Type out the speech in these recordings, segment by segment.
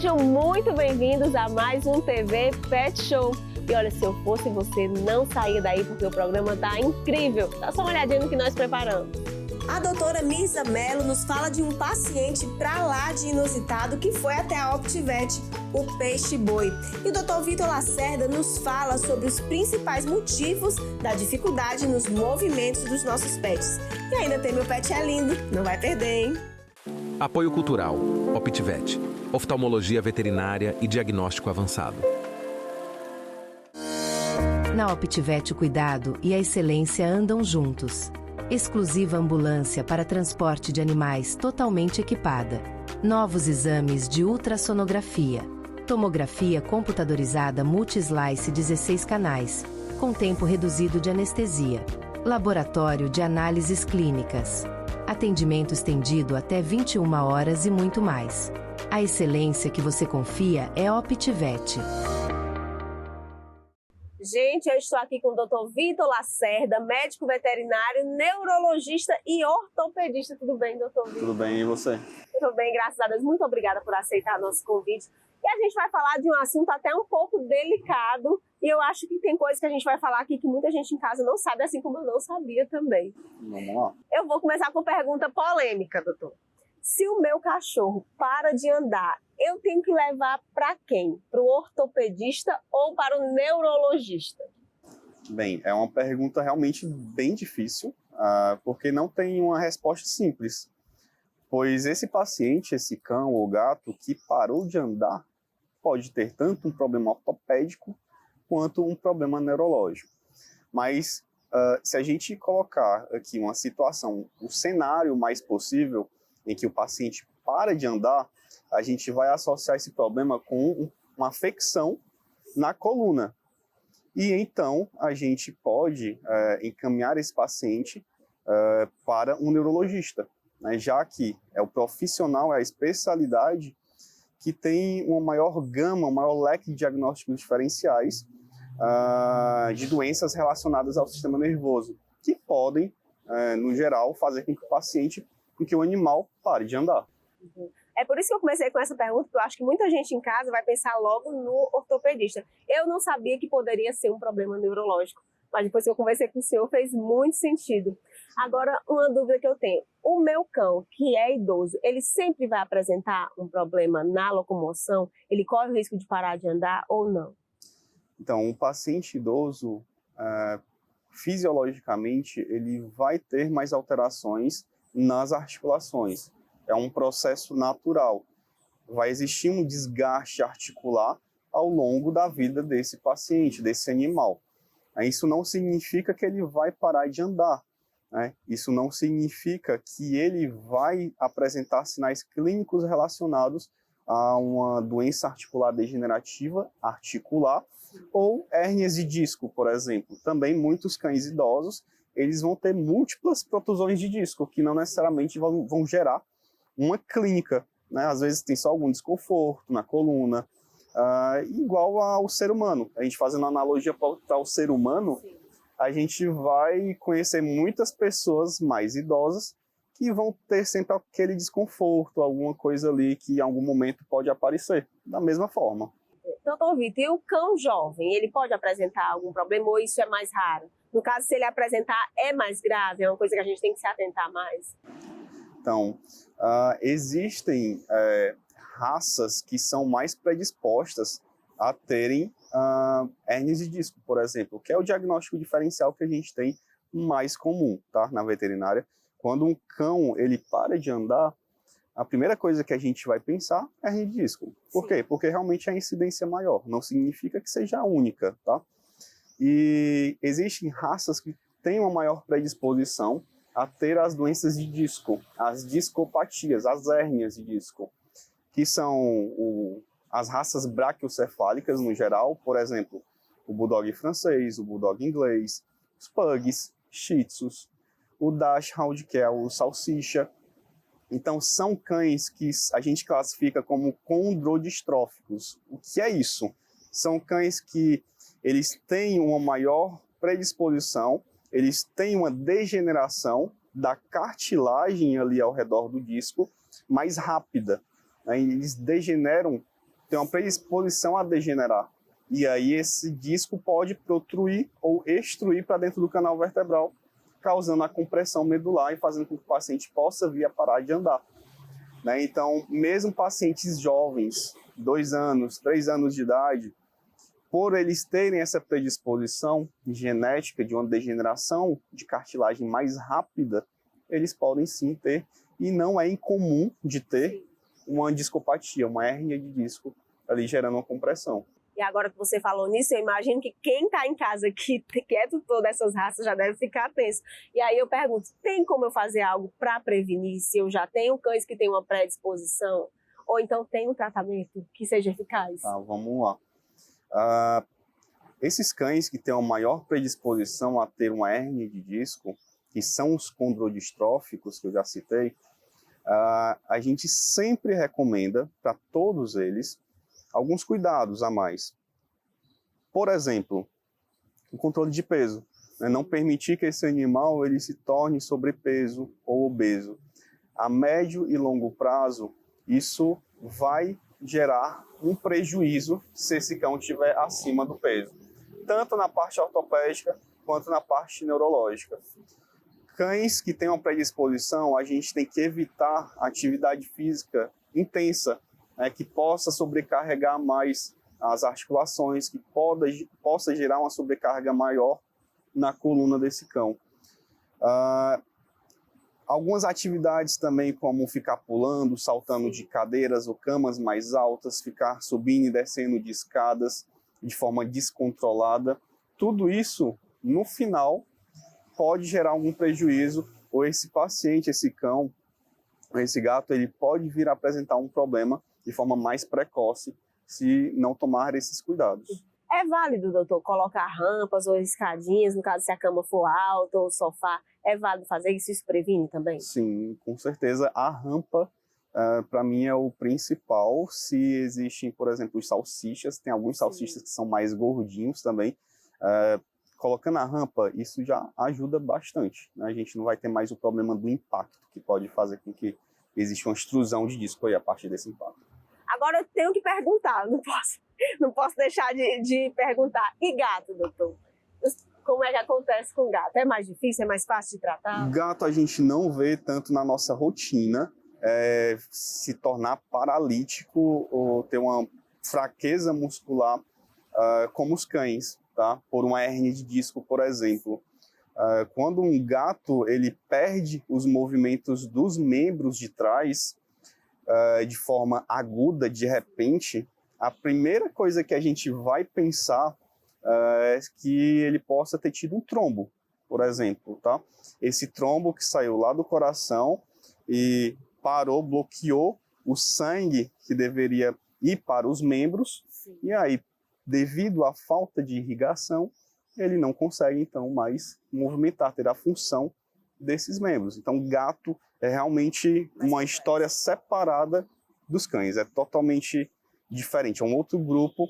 Sejam muito bem-vindos a mais um TV Pet Show. E olha, se eu fosse você, não saia daí porque o programa tá incrível. Dá só uma olhadinha no que nós preparamos. A doutora Mirza Mello nos fala de um paciente pra lá de inusitado que foi até a OptiVet, o peixe-boi. E o doutor Vitor Lacerda nos fala sobre os principais motivos da dificuldade nos movimentos dos nossos pets. E ainda tem Meu Pet é Lindo, não vai perder, hein? Apoio Cultural, OptiVet, oftalmologia veterinária e diagnóstico avançado. Na OptiVet o cuidado e a excelência andam juntos. Exclusiva ambulância para transporte de animais totalmente equipada. Novos exames de ultrassonografia. Tomografia computadorizada multi-slice 16 canais, com tempo reduzido de anestesia. Laboratório de análises clínicas. Atendimento estendido até 21 horas e muito mais. A excelência que você confia é OptiVet. Gente, eu estou aqui com o Dr. Vitor Lacerda, médico veterinário, neurologista e ortopedista. Tudo bem, doutor Vitor? Tudo bem, e você? Tudo bem, graças a Deus. Muito obrigada por aceitar nosso convite. E a gente vai falar de um assunto até um pouco delicado. E eu acho que tem coisas que a gente vai falar aqui que muita gente em casa não sabe, assim como eu não sabia também. Vamos lá. Eu vou começar com pergunta polêmica, doutor. Se o meu cachorro para de andar, eu tenho que levar para quem? Para o ortopedista ou para o neurologista? Bem, é uma pergunta realmente bem difícil, porque não tem uma resposta simples. Pois esse paciente, esse cão ou gato que parou de andar, pode ter tanto um problema ortopédico quanto um problema neurológico. Mas se a gente colocar aqui uma situação, um cenário mais possível, em que o paciente para de andar, a gente vai associar esse problema com uma afecção na coluna. E então a gente pode encaminhar esse paciente para um neurologista, né, já que é o profissional, é a especialidade que tem uma maior gama, um maior leque de diagnósticos diferenciais de doenças relacionadas ao sistema nervoso, que podem, no geral, fazer com que o paciente, com que o animal pare de andar. É por isso que eu comecei com essa pergunta, porque eu acho que muita gente em casa vai pensar logo no ortopedista. Eu não sabia que poderia ser um problema neurológico, mas depois que eu conversei com o senhor, fez muito sentido. Agora, uma dúvida que eu tenho. O meu cão, que é idoso, ele sempre vai apresentar um problema na locomoção? Ele corre o risco de parar de andar ou não? Então, o paciente idoso, fisiologicamente, ele vai ter mais alterações nas articulações. É um processo natural. Vai existir um desgaste articular ao longo da vida desse paciente, desse animal. Isso não significa que ele vai parar de andar, né? Isso não significa que ele vai apresentar sinais clínicos relacionados a uma doença articular degenerativa articular ou hérnias de disco, por exemplo. Também muitos cães idosos, eles vão ter múltiplas protusões de disco, que não necessariamente vão gerar uma clínica, né? Às vezes tem só algum desconforto na coluna, igual ao ser humano. A gente fazendo analogia para o ser humano, sim, a gente vai conhecer muitas pessoas mais idosas que vão ter sempre aquele desconforto, alguma coisa ali que em algum momento pode aparecer, da mesma forma. Doutor Vitor, e o cão jovem, ele pode apresentar algum problema ou isso é mais raro? No caso, se ele apresentar, é mais grave? É uma coisa que a gente tem que se atentar mais? Então, existem raças que são mais predispostas a terem hérnias de disco, por exemplo, que é o diagnóstico diferencial que a gente tem mais comum, tá, na veterinária. Quando um cão ele para de andar, a primeira coisa que a gente vai pensar é hernia de disco. Por quê? Porque realmente a incidência é maior, não significa que seja a única, tá? E existem raças que têm uma maior predisposição a ter as doenças de disco, as discopatias, as hérnias de disco, que são as raças braquiocefálicas no geral, por exemplo, o bulldog francês, o bulldog inglês, os pugs, shih tzus, o dachshund, que é o salsicha. Então, são cães que a gente classifica como condrodistróficos. O que é isso? São cães que eles têm uma maior predisposição, eles têm uma degeneração da cartilagem ali ao redor do disco mais rápida, né? Eles degeneram tem uma predisposição a degenerar. E aí esse disco pode protruir ou extruir para dentro do canal vertebral, causando a compressão medular e fazendo com que o paciente possa vir a parar de andar. Né? Então, mesmo pacientes jovens, 2 anos, 3 anos de idade, por eles terem essa predisposição genética de uma degeneração de cartilagem mais rápida, eles podem sim ter, e não é incomum de ter uma discopatia, uma hérnia de disco ali gerando uma compressão. E agora que você falou nisso, eu imagino que quem está em casa que é tutor dessas raças já deve ficar tenso. E aí eu pergunto, tem como eu fazer algo para prevenir se eu já tenho cães que têm uma predisposição? Ou então tem um tratamento que seja eficaz? Tá, vamos lá. Esses cães que têm uma maior predisposição a ter uma hérnia de disco, que são os condrodistróficos, que eu já citei, a gente sempre recomenda para todos eles alguns cuidados a mais. Por exemplo, o controle de peso. Né? Não permitir que esse animal ele se torne sobrepeso ou obeso. A médio e longo prazo, isso vai gerar um prejuízo se esse cão estiver acima do peso, tanto na parte ortopédica quanto na parte neurológica. Cães que têm uma predisposição, a gente tem que evitar atividade física intensa, que possa sobrecarregar mais as articulações, que possa gerar uma sobrecarga maior na coluna desse cão. Algumas atividades também, como ficar pulando, saltando de cadeiras ou camas mais altas, ficar subindo e descendo de escadas de forma descontrolada, tudo isso, no final, pode gerar algum prejuízo, ou esse paciente, esse cão, esse gato, ele pode vir a apresentar um problema de forma mais precoce, se não tomar esses cuidados. É válido, doutor, colocar rampas ou escadinhas, no caso se a cama for alta ou o sofá, é válido fazer isso? Isso previne também? Sim, com certeza. A rampa, para mim, é o principal. Se existem, por exemplo, os salsichas, tem alguns salsichas que são mais gordinhos também, colocando a rampa, isso já ajuda bastante. Né? A gente não vai ter mais o problema do impacto, que pode fazer com que exista uma extrusão de disco aí a partir desse impacto. Agora eu tenho que perguntar, não posso deixar de perguntar. E gato, doutor? Como é que acontece com gato? É mais difícil, é mais fácil de tratar? Gato a gente não vê tanto na nossa rotina se tornar paralítico ou ter uma fraqueza muscular como os cães, tá? Por uma hérnia de disco, por exemplo. Quando um gato ele perde os movimentos dos membros de trás de forma aguda, de repente, a primeira coisa que a gente vai pensar é que ele possa ter tido um trombo, por exemplo, tá? Esse trombo que saiu lá do coração e parou, bloqueou o sangue que deveria ir para os membros. Sim. E aí, devido à falta de irrigação, ele não consegue, então, mais movimentar, ter a função desses membros. Então, gato é realmente uma história separada dos cães, é totalmente diferente, é um outro grupo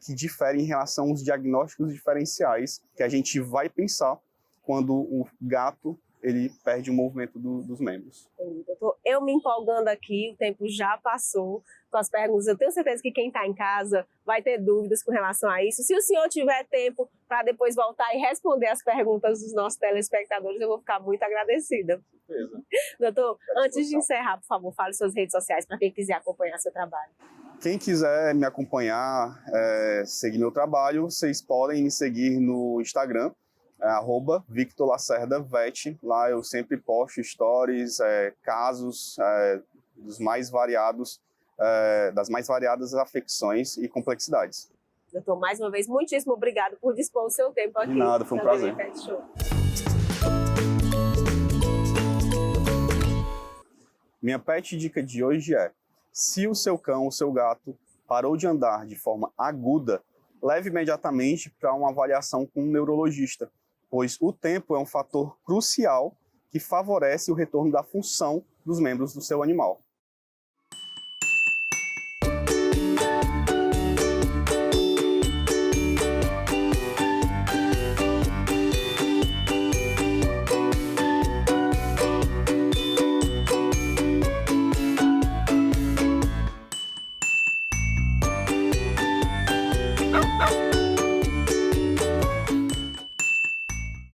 que difere em relação aos diagnósticos diferenciais que a gente vai pensar quando o gato ele perde o movimento dos membros. Doutor, eu me empolgando aqui, o tempo já passou com as perguntas. Eu tenho certeza que quem está em casa vai ter dúvidas com relação a isso. Se o senhor tiver tempo para depois voltar e responder as perguntas dos nossos telespectadores, eu vou ficar muito agradecida. Beleza. Doutor, antes de encerrar, por favor, fale suas redes sociais para quem quiser acompanhar seu trabalho. Quem quiser me acompanhar, seguir meu trabalho, vocês podem me seguir no Instagram, @VictorLacerdaVet. Lá eu sempre posto stories, casos dos mais variados, das mais variadas afecções e complexidades. Doutor, mais uma vez, muitíssimo obrigado por dispor o seu tempo aqui. De nada, foi um prazer. Pet Show. Minha pet dica de hoje é: se o seu cão, o seu gato, parou de andar de forma aguda, leve imediatamente para uma avaliação com um neurologista, pois o tempo é um fator crucial que favorece o retorno da função dos membros do seu animal. Música